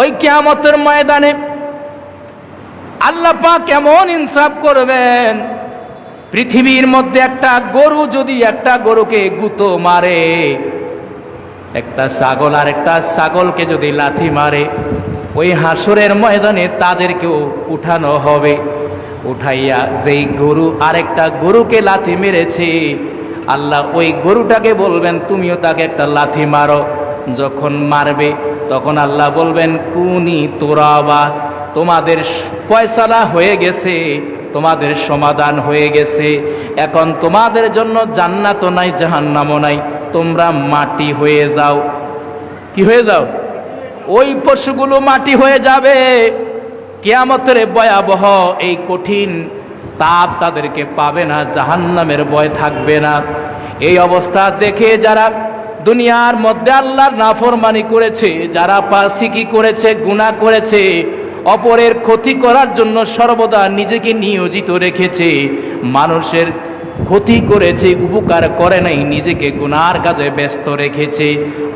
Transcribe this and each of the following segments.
ওই কিয়ামতের ময়দানে আল্লাহ পাক কেমন ইনসাফ করবেন। পৃথিবীর মধ্যে একটা গরু যদি একটা গরুকে গুঁতো মারে, একটা ছাগল আর একটা ছাগলকে যদি লাথি মারে, ওই হাসরের ময়দানে তাদেরকেও উঠানো হবে। উঠাইয়া যেই গরু আরেকটা গরুকে লাথি মেরেছে, আল্লাহ ওই গরুটাকে বলবেন তুমিও তাকে একটা লাথি মারো। যখন মারবে তখন আল্লাহ বলবেন কুনি তোরাবা, তোমাদের ফয়সালা হয়ে গেছে, তোমাদের সমাধান হয়ে গেছে। এখন তোমাদের জন্য জান্নাতও নাই জাহান্নামও নাই, তোমরা মাটি হয়ে যাও। কি হয়ে যাও? ওই পশুগুলো মাটি হয়ে যাবে। কিয়ামতের ভয়াবহ এই কঠিন তাপ তাদেরকে পাবে না, জাহান্নামের ভয় থাকবে না। এই অবস্থা দেখে যারা দুনিয়ার মধ্যে আল্লাহর নাফরমানি করেছে, যারা ফাসিকি করেছে, গুনাহ করেছে, অপরের ক্ষতি করার জন্য সর্বদা নিজেকে নিয়োজিত রেখেছে, মানুষের ক্ষতি করেছে, উপকার করে নাই, নিজেকে গুনার কাজে ব্যস্ত রেখেছে,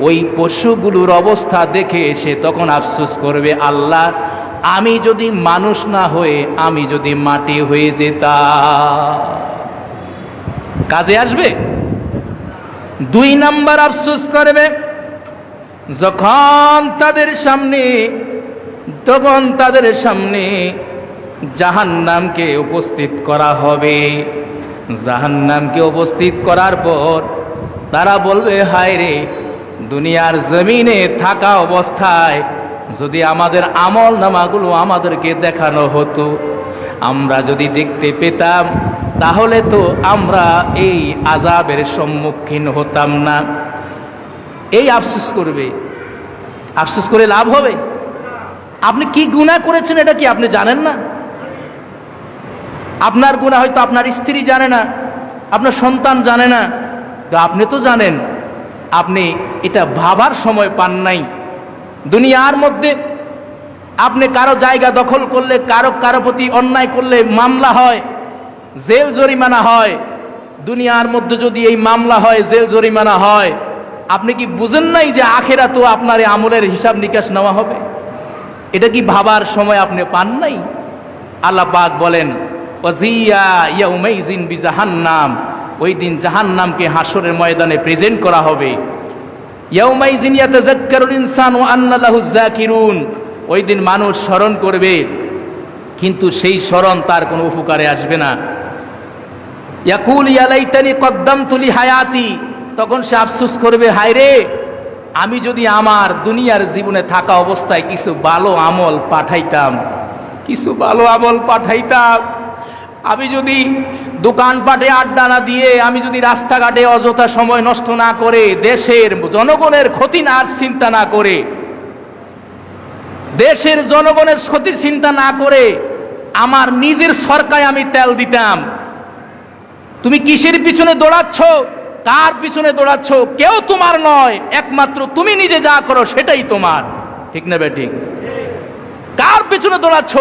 ওই পশুগুলোর অবস্থা দেখে সে তখন আফসোস করবে, আল্লাহ আমি যদি মানুষ না হয়ে আমি যদি মাটি হয়ে যেতাম। কাজে আসবে? 2 নাম্বার আফসোস করবে যখন তাদের সামনে জাহান্নামকে উপস্থিত করা হবে। জাহান্নামকে উপস্থিত করার পর তারা বলবে, হায় রে, দুনিয়ার জমিনে থাকা অবস্থায় যদি আমাদের আমল নামাগুলো আমাদেরকে দেখানো হতো, আমরা যদি দেখতে পেতাম, তাহলে তো আমরা এই আযাবের সম্মুখীন হতাম না। এই আফসোস করবে। আফসোস করে লাভ হবে? আপনি কি গুনাহ করেছেন এটা কি আপনি জানেন না? আপনার গুনাহ হয়তো আপনার স্ত্রী জানে না, আপনার সন্তান জানে না, তো আপনি তো জানেন। আপনি এটা ভাবার সময় পান নাই। দুনিয়ার মধ্যে আপনি কারো জায়গা দখল করলে, কারো প্রতি অন্যায় করলে মামলা হয়, জেল জরিমানা হয়। দুনিয়ার মধ্যে যদি এই মামলা হয়, জেল জরিমানা হয়, আপনি কি বুঝেন নাই যে আখিরাতেও আপনার এই আমলের হিসাব নিকাশ নেওয়া হবে? এটা কি ভাবার সময় আপনি পান নাই? আল্লাহ পাক বলেন ওয়াজিয়া ইয়াউমাইজিন বিজাহান্নাম, ওই দিন জাহান্নামকে হাসরের ময়দানে প্রেজেন্ট করা হবে। ইয়াউমাইজিন ইয়াতাযাক্কারুল ইনসানু আন্না লাহু যাকিরুন, ওই দিন মানুষ স্মরণ করবে কিন্তু সেই স্মরণ তার কোনো উপকারে আসবে না। ইয়াকুল ইয়া লাইতানি কদ্দামতু লি হায়াতি, তখন সে আফসোস করবে, হায় রে, আমি যদি আমার দুনিয়ার জীবনে থাকা অবস্থায় কিছু ভালো আমল পাঠাইতাম, আমি যদি দোকানপাটে আড্ডা না দিয়ে, আমি যদি রাস্তাঘাটে অযথা সময় নষ্ট না করে, দেশের জনগণের ক্ষতি না চিন্তা না করে, দেশের জনগণের ক্ষতির চিন্তা না করে আমার নিজের সরকায় আমি তেল দিতাম। তুমি কিসের পিছনে দৌড়াচ্ছ? কার পিছনে দৌড়াচ্ছ? কেউ তোমার নয়, একমাত্র তুমি নিজে যা করো সেটাই তোমার। ঠিক না বেঠিক? কার পিছনে দৌড়াচ্ছ?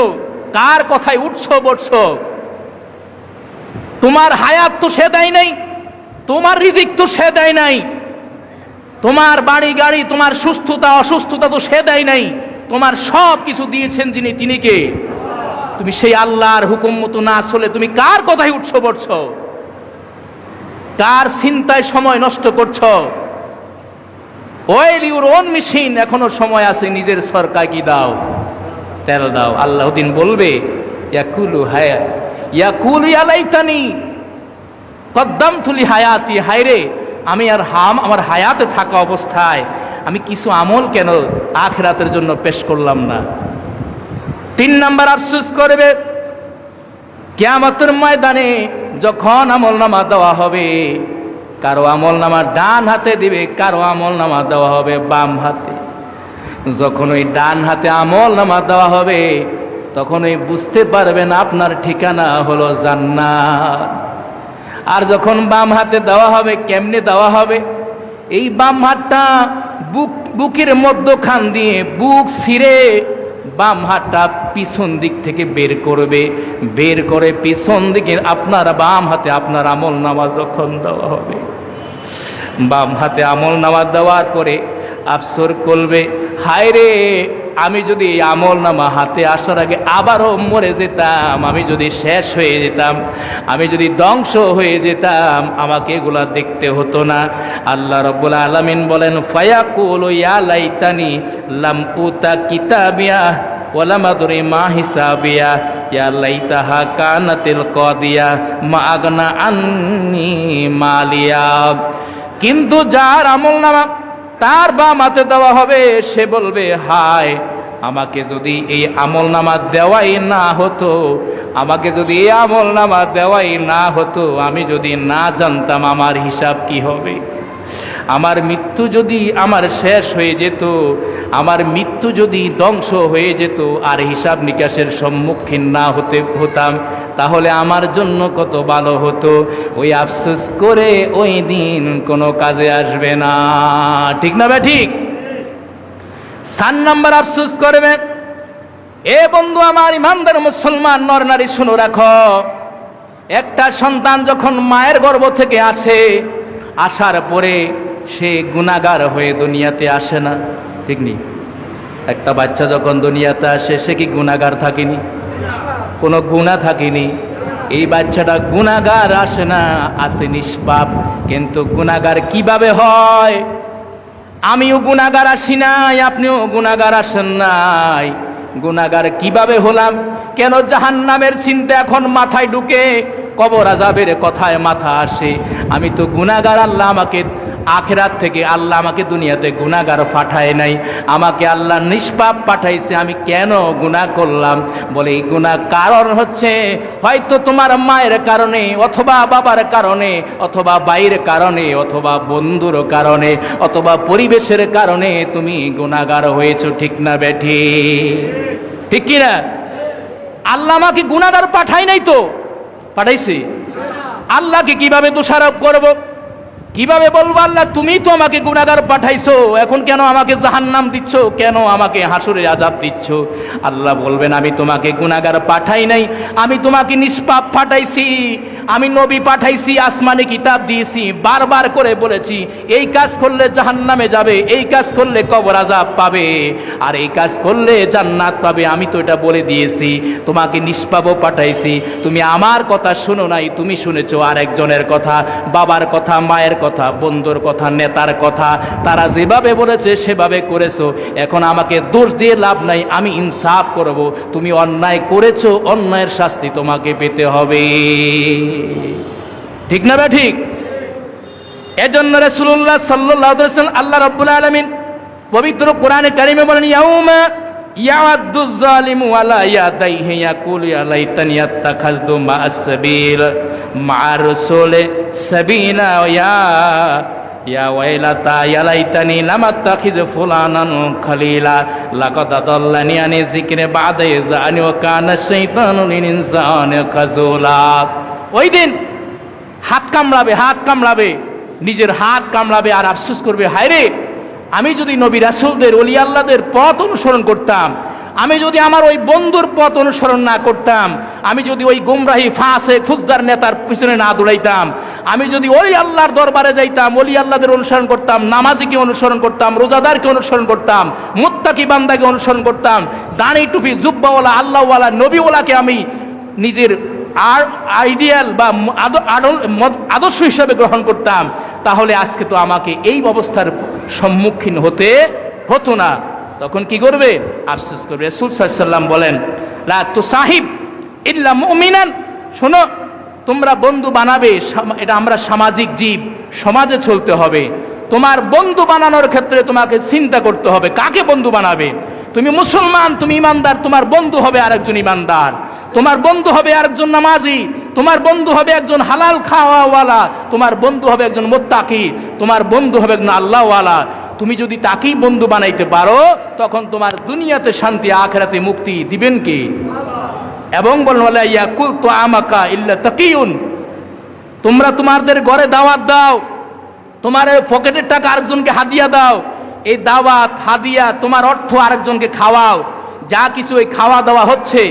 কার কথায় উঠছো বসছো? তোমার হায়াত তো সে দেয় নাই, তোমার রিজিক তো সে দেয় নাই, তোমার বাড়ি গাড়ি, তোমার সুস্থতা অসুস্থতা তো সে দেয় নাই, তোমার সব কিছু দিয়েছেন যিনি, তিনি কে? তুমি সেই আল্লাহর হুকুম মতো না চলে তুমি কার কথায় উঠছো বসছো? কার চিন্তায় সময় নষ্ট করছো? অয়েল ইউর ওন মেশিন, এখনো সময় আছে, নিজের সরকার কি দাও, তেল দাও। আল্লাহ দিন বলবে ইয়াকুলু ইয়া লাইতানি কদ্দামতু লি হায়াতি, হায়রে, আমি আর আমার হায়াতে থাকা অবস্থায় আমি কিছু আমল কেন আখিরাতের জন্য পেশ করলাম না। 3 নাম্বার আফসোস করবে কিয়ামতের ময়দানে যখন আমলনামা দেওয়া হবে, কারো আমলনামা ডান হাতে দিবে, কারো আমলনামা দেওয়া হবে বাম হাতে। যখন ওই ডান হাতে আমলনামা দেওয়া হবে তখন ওই বুঝতে পারবেন আপনার ঠিকানা হলো জান্নাত। আর যখন বাম হাতে দেওয়া হবে, কেমনে দেওয়া হবে? এই বাম হাতটা বুকের মধ্যখান দিয়ে বুক ছিঁড়ে বাম হাতটা পিছন দিক থেকে বের করবে, বের করে পিছন দিকে আপনার বাম হাতে আপনার আমলনামা যখন দেওয়া হবে, বাম হাতে আমলনামা দেওয়ার পরে আফসোস করবে, হায় রে, আমি যদি এই আমল নামা হাতে আসার আগে আবারও মরে যেতাম, আমি যদি শেষ হয়ে যেতাম, আমি যদি ধ্বংস হয়ে যেতাম, আমাকে এগুলা দেখতে হতো না। আল্লাহ রাব্বুল আলামিন বলেন, ফায়াকুলু ইয়া লাইতানি লাম উতা কিতাবিয়া ওয়ালাম আদরি মা হিসাবিয়া ইয়া লাইতাহা কানাতিল কাদিয়া মা আগনা আন্নি মালিয়া। কিন্তু যার আমল নামা তার বাম হাতে দেওয়া হবে, সে বলবে, হায় আমাকে যদি এই আমল নামা দেওয়াই না হতো, আমাকে যদি এই আমল নামা দেওয়াই না হতো, আমি যদি না জানতাম আমার হিসাব কি হবে, আমার মৃত্যু যদি আমার শেষ হয়ে যেত, আমার মৃত্যু যদি ধ্বংস হয়ে যেত আর হিসাব নিকাশের সম্মুখীন না হতাম, তাহলে আমার জন্য কত ভালো হতো। ওই আফসোস করে ওই দিন কোনো কাজে আসবে না। ঠিক না ভাই? ঠিক। 4 নাম্বার আফসোস করবে। এ বন্ধু আমার, ইমানদার মুসলমান নর নারী শুনো রাখো, একটা সন্তান যখন মায়ের গর্ভ থেকে আসে, আসার পরে সে গুনাহগার হয়ে দুনিয়াতে আসে না? ঠিক নেই? একটা বাচ্চা যখন দুনিয়াতে আসে, সে কি গুনাহগার থাকেনি? কোনো গুনাহ থাকেনি। এই বাচ্চাটা গুনাহগার আসে না, আসে নিষ্পাপ। কিন্তু গুনাহগার কিভাবে হয়? আমিও গুনাহগার আসি নাই, আপনিও গুনাহগার আসেন নাই। গুনাহগার কিভাবে হলাম? কেন জাহান্নামের চিন্তা এখন মাথায় ঢুকে, কবর আযাবের কথায় মাথা আসে? আমি তো গুনাহগার, আল্লাহ আমাকে আখিরাত থেকে, আল্লাহ আমাকে দুনিয়াতে গুনাহগার পাঠায় নাই, আমাকে আল্লাহ নিষ্পাপ পাঠাইছে। আমি কেন গুনাহ করলাম? বলে এই গুনাহ কারণ হচ্ছে হয়তো তোমার মায়ের কারণে, অথবা বাবার কারণে, অথবা ভাইয়ের কারণে, অথবা বন্ধুর কারণে, অথবা পরিবেশের কারণে তুমি গুনাহগার হয়েছো। ঠিক না বেঠি? ঠিক কিনা? আল্লাহ আমাকে গুনাহগার পাঠায় নাই তো? পাঠাইছি। আল্লাহকে কিভাবে দোষারোপ করব? কিভাবে বলবো আল্লাহ তুমি তো আমাকে গুনাহগার পাঠাইছো, এখন কেন আমাকে জাহান্নাম দিচ্ছ, কেন আমাকে হাসুরের আযাব দিচ্ছ? আল্লাহ বলবেন, আমি তোমাকে গুনাহগার পাঠাই নাই, আমি তোমাকে নিষ্পাপ পাঠাইছি। আমি নবী পাঠাইছি, আসমানে কিতাব দিয়েছি, বারবার করে বলেছি এই কাজ করলে জাহান্নামে যাবে, এই কাজ করলে কবর আযাব পাবে, আর এই কাজ করলে জান্নাত পাবে। আমি তো এটা বলে দিয়েছি। তোমাকে নিষ্পাপও পাঠাইছি, তুমি আমার কথা শুনো নাই, তুমি শুনেছো আরেকজনের কথা, বাবার কথা, মায়ের কথা, বন্ধুর কথা, নেতার কথা। তারা যেভাবে বলেছে সেভাবে করেছো। এখন আমাকে দোষ দিয়ে লাভ নাই, আমি ইনসাফ করব। তুমি অন্যায় করেছো, অন্যায়ের শাস্তি তোমাকে পেতে হবে। ঠিক না ভাই? ঠিক। এজন্য রাসূলুল্লাহ সাল্লাল্লাহু আলাইহি ওয়াসাল্লাম, আল্লাহ রাব্বুল আলামিন পবিত্র কোরআনে কারিমে বলেন, ইয়াউমা ইয়াদু যালিমু আলা ইয়াদাইহি ইয়াকুলু ইয়া লাইতানি আত্তাখাযতু মা'আস সাবিল মা'আর রাসূলি সাবিলা ইয়া ওয়াইলাতা ইয়া লাইতানি লাম আত্তাখিয ফুলানান খালিলা লাকাদ আদাল্লানি আনি যিকরি বা'দা ইযআনি ওয়া কানা শাইতানু লিল ইনসানি খাযুলা। ওই দিন হাত কামড়াবে, হাত কামড়াবে, নিজের হাত কামড়াবে আর আফসোস করবে, হায় রে, আমি যদি নবী রাসূলদের, ওলি আল্লাহদের পথ অনুসরণ করতাম, আমি যদি আমার ওই বন্ধুর পথ অনুসরণ না করতাম, আমি যদি ওই গুমরাহি ফাসেক ফুজ্জার নেতার পিছনে না দৌড়াইতাম, আমি যদি ওই আল্লাহর দরবারে যাইতাম, ওলি আল্লাহদের অনুসরণ করতাম, নামাজিকে অনুসরণ করতাম, রোজাদারকে অনুসরণ করতাম, মুত্তাকি বান্দাকে অনুসরণ করতাম, দাড়ি টুপি জুব্বাওয়ালা আল্লাহওয়ালা নবীওয়ালাকে আমি নিজের আর আইডিয়াল বা আদর্শ হিসাবে গ্রহণ করতাম, তাহলে আজকে তো আমাকে এই অবস্থার সম্মুখীন হতে হতো না। তখন কি করবে? আফসোস করবে। রাসূল সাল্লাল্লাহু আলাইহি ওয়াসাল্লাম বলেন, লা তুসাহিব ইল্লা মুমিনান। শোনো, তোমরা বন্ধু বানাবে, এটা আমরা সামাজিক জীব, সমাজে চলতে হবে। তোমার বন্ধু বানানোর ক্ষেত্রে তোমাকে চিন্তা করতে হবে কাকে বন্ধু বানাবে। তুমি মুসলমান, তুমি ইমানদার, তোমার বন্ধু হবে আরেকজন ইমানদার, তোমার বন্ধু হবে আরেকজন নামাজি, তোমার বন্ধু হবে একজন হালাল খাওয়াওয়ালা, তোমার বন্ধু হবে একজন মুত্তাকি, তোমার বন্ধু হবে একজন আল্লাহওয়ালা। তুমি যদি তাকেই বন্ধু বানাইতে পারো, তখন তোমার দুনিয়াতে শান্তি, আখিরাতে মুক্তি দিবেন কি? এবং বলেন, ওয়ালা ইয়াকুল তুআমাকা ইল্লা তাকিয়ুন। তোমরা তোমাদের ঘরে দাওয়াত দাও, তোমার পকেটের টাকা আরেকজনকে হাদিয়া দাও, এই দাওয়াত হাদিয়া তোমার অর্থ আরেকজনকে খাওয়াও, যা কিছু এই খাওয়া দাওয়া হচ্ছে,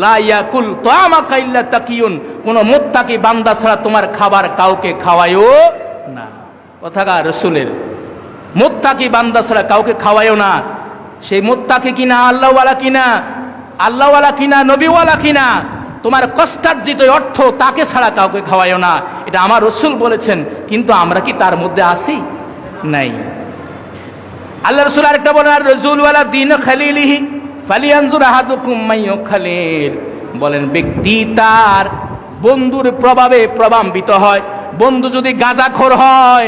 লা ইয়াকুল তুআমাকা ইল্লা তাকিয়ুন, কোন মুত্তাকি বান্দা ছাড়া তোমার খাবার কাউকে খাওয়ায়ও না। কথাটা রাসূলের, মুত্তাকি বান্দা ছাড়া কাউকে খাওয়ায়ও না। সেই মুত্তাকি কিনা, আল্লাহওয়ালা কিনা, আল্লাহওয়ালা কিনা, নবীওয়ালা কিনা, তোমার কষ্টার্জিত অর্থ তাকে ছাড়া কাউকে খাওয়াইও না, এটা আমার রাসূল বলেছেন। কিন্তু আমরা কি তার মধ্যে আছি? নাই। আল্লাহ রাসূল আরেকটা বলেন, আর রাসূল ওয়ালা দিন খালিলিহি ফালিয়ানজুর আহাদুকুম মাইয়ু খালিল। বলেন ব্যক্তি তার বন্ধুর প্রভাবে প্রভাবিত হয়। বন্ধু যদি গাঁজাখোর হয়,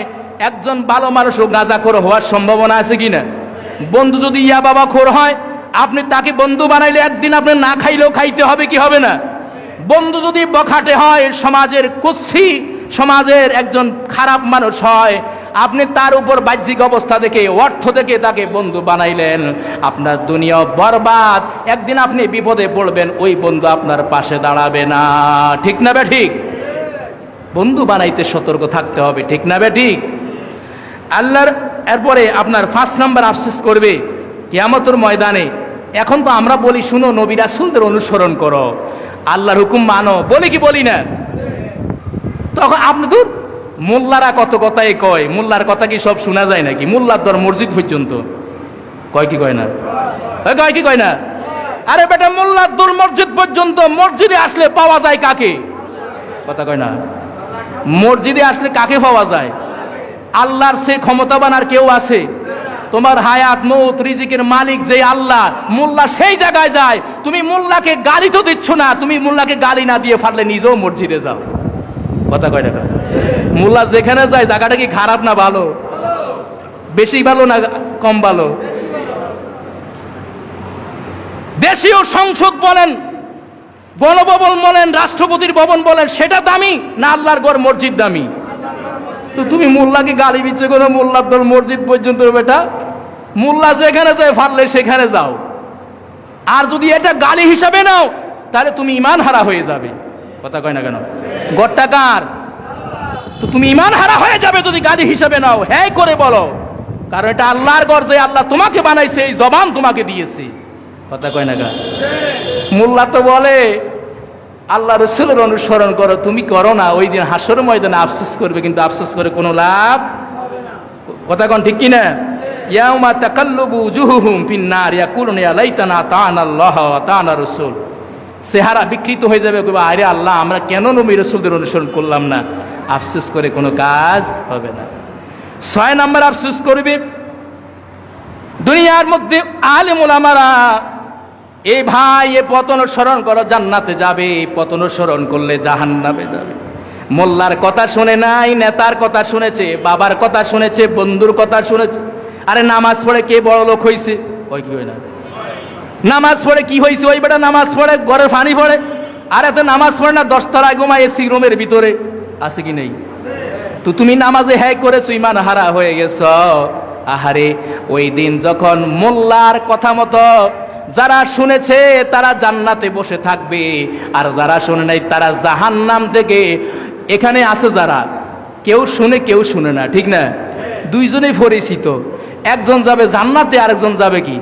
একজন ভালো মানুষও গাঁজাখোর হওয়ার সম্ভাবনা আছে কিনা? বন্ধু যদি ইয়াবাবাখোর হয়, আপনি তাকে বন্ধু বানাইলে একদিন আপনি না খাইলেও খাইতে হবে, কি হবে না? বন্ধু যদি বখাটে হয়, সমাজের কুৎসি, সমাজের একজন খারাপ মানুষ হয়, আপনি তার উপর বাহ্যিক অবস্থা দেখে, অর্থ দেখে তাকে বন্ধু বানাইলেন, আপনার দুনিয়া বরবাদ। একদিন আপনি বিপদে পড়বেন, ওই বন্ধু আপনার পাশে দাঁড়াবে না। ঠিক না বে ঠিক? বন্ধু বানাইতে সতর্ক থাকতে হবে। ঠিক না বে ঠিক? আল্লাহর এরপরে আপনার 5 নাম্বার আফসোস করবে কিয়ামতের ময়দানে। এখন তো আমরা বলি, শুনো নবী রাসূলদের অনুসরণ করো, আল্লাহর হুকুম মানো, বলি কি বলি না? তখন আপনি তো মোল্লারা কত কথাই কয়, মোল্লার কথা কি সব শোনা যায় নাকি? মোল্লার দর মসজিদ পর্যন্ত কয় কি কয় না? কয় কি কয় না? আরে বেটা, মোল্লার দর মসজিদ পর্যন্ত। মসজিদে আসলে পাওয়া যায় কাকে? কথা কয় না? মসজিদে আসলে কাকে পাওয়া যায়? আল্লাহর সে ক্ষমতাবান আর কেউ আছে? তোমার হায়াত মৌত রিজিকের মালিক যে আল্লাহ, মোল্লা সেই জায়গায় যায়। তুমি মোল্লাকে গালি তো দিচ্ছ না, তুমি মোল্লাকে গালি না দিয়ে পারলে নিজেও মসজিদে যাও। কথা কয় টাকা? মোল্লা যেখানে যায় জায়গাটা কি খারাপ না ভালো? বেশি ভালো না কম ভালো? দেশীয় সংসদ বলেন, গণভবন বলেন, রাষ্ট্রপতির ভবন বলেন, সেটা দামি না আল্লাহর ঘর মসজিদ দামি? তো তুমি মোল্লাকে গালি দিচ্ছ কোনো? মোল্লার দল মসজিদ পর্যন্ত বেটা। মোল্লা যেখানে যায় পারলে সেখানে যাও। আর যদি এটা গালি হিসাবে নাও, তাহলে তুমি ইমান হারা হয়ে যাবে। কথা কয় না কেন? গড়টা কার? তো তুমি ইমান হারা হয়ে যাবে যদি গালি হিসাবে নাও। হ্যাঁ করে বলো, কারণ এটা আল্লাহর ঘর, যে আল্লাহ তোমাকে বানাইছে, এই জবান তোমাকে দিয়েছে। কথা কয় না কেন? মোল্লা তো বলে আল্লাহ রাসূলের অনুসরণ করো, তুমি করো না, ওই দিন হাসর ময়দানে আফসোস করবে, কিন্তু আফসোস করে কোনো লাভ। কথা কোন ঠিক কিনা? ইয়াউমা তাকাল্লুবু উজুহুহুম ফিন্নার ইয়াকুলুনা ইয়া লাইতানা আতা'না আল্লাহ ওয়া আতা'না রাসূল। চেহারা বিকৃত হয়ে যাবে, আরে আল্লাহ, আমরা কেন নবী রাসূলদের অনুসরণ করলাম না? আফসোস করে কোনো কাজ হবে না। 6 নাম্বার আফসোস করবে দুনিয়ার মধ্যে আলেম ওলামারা। এই ভাই, এ পথ অনুসরণ করো, জান্নাতে যাবে। এই পথ অনুসরণ করলে জাহান্নামে যাবে। মোল্লার কথা শুনে নাই, নেতার কথা শুনেছে, বাবার কথা শুনেছে, বন্ধুর কথা শুনেছে। আরে নামাজ পড়ে কে বড় লোক হয়েছে? ওই কি হয় না? নামাজ পড়ে কি হয়েছে? ওই বেটা নামাজ পড়ে ঘরের পানি পড়ে। আর এত নামাজ পড়ে না, 10 তলায় ঘুমায় এসি রুমের ভিতরে, আছে কি নেই? তো তুমি নামাজে হ্যাঁ করেছো, ইমান হারা হয়ে গেছ। আহারে, ওই দিন যখন মোল্লার কথা মতো যারা শুনেছে তারা জান্নাতে বসে থাকবে, আর যারা শুনে নাই তারা জাহান্নাম থেকে। এখানে আছে যারা কেউ শুনে কেউ শুনে না, ঠিক না? দুইজনেই পরিচিত। একজন যাবে জান্নাতে, আরেকজন যাবে কি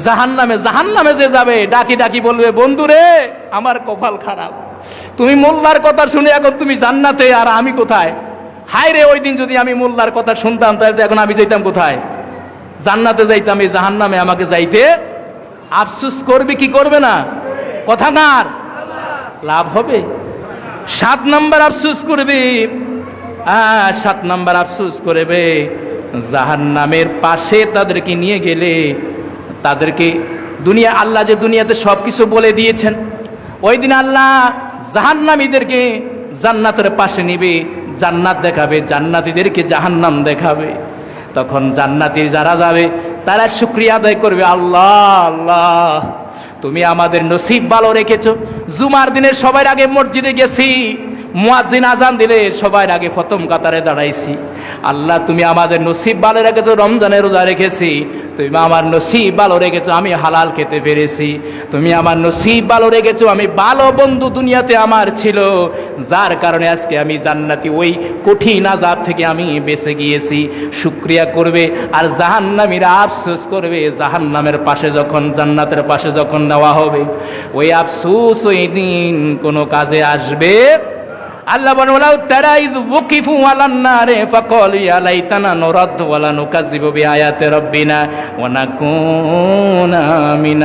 জাহান্নামে। জাহান্নামে যে যাবে ডাকি ডাকি বলবে, বন্ধু রে, আমার কপাল খারাপ, তুমি মোল্লার কথা শুনে এখন তুমি জান্নাতে, আর আমি কোথায়? হায় রে, ওই দিন যদি আমি মোল্লার কথা শুনতাম, তাহলে এখন আমি যাইতাম কোথায়? জান্নাতে যাইতাম, এই জাহান্নামে আমাকে যাইতে। আফসোস করবে কি করবে না? কথা কার? লাভ হবে। 7 নাম্বার আফসোস করবে। 7 নাম্বার আফসোস করবে, জাহান্নামের পাশে তাদেরকে নিয়ে গেলে, তাদেরকে দুনিয়া, আল্লাহ যে দুনিয়াতে সবকিছু বলে দিয়েছেন, ওই দিন আল্লাহ জাহান্নামীদেরকে জান্নাতের পাশে নিবে, জান্নাত দেখাবে, জান্নাতীদেরকে জাহান্নাম দেখাবে। তখন জান্নাতি যারা যাবে তারা শুকরিয়া আদায় করবে, আল্লাহ আল্লাহ, তুমি আমাদের নসিব ভালো রেখেছো। জুমার দিনে সবার আগে মসজিদে গেছি, মুয়াজ্জিন আজান দিলে সবার আগে প্রথম কাতারে দাঁড়াইছি। আল্লাহ, তুমি আমাদের নসিব ভালো রেখেছো, রমজানের রোজা রেখেছি, তুমি আমার নসিব ভালো রেখেছো, আমি হালাল খেতে পেরেছি। তুমি আমার নসিব ভালো রেখেছো, আমি ভালো বন্ধু দুনিয়াতে আমার ছিল, যার কারণে আজকে আমি জান্নাতি, ওই কঠিন আযাব থেকে আমি বেঁচে গিয়েছি। শুকরিয়া করবে। আর জাহান্নামীরা আফসোস করবে, জাহান্নামের পাশে যখন, জান্নাতের পাশে যখন নেওয়া হবে, ওই আফসোস ওই দিন কোনো কাজে আসবে। আল্লাহ বলেন ওয়ালাউ তারা ইয ওয়াকিফু আলান নারে ফাকালু ইয়া লাইতানা নুরাদ্দু ওয়া লা নুকাযযিবু বিআয়াতি রাব্বিনা ওয়া নাকুনা মিনা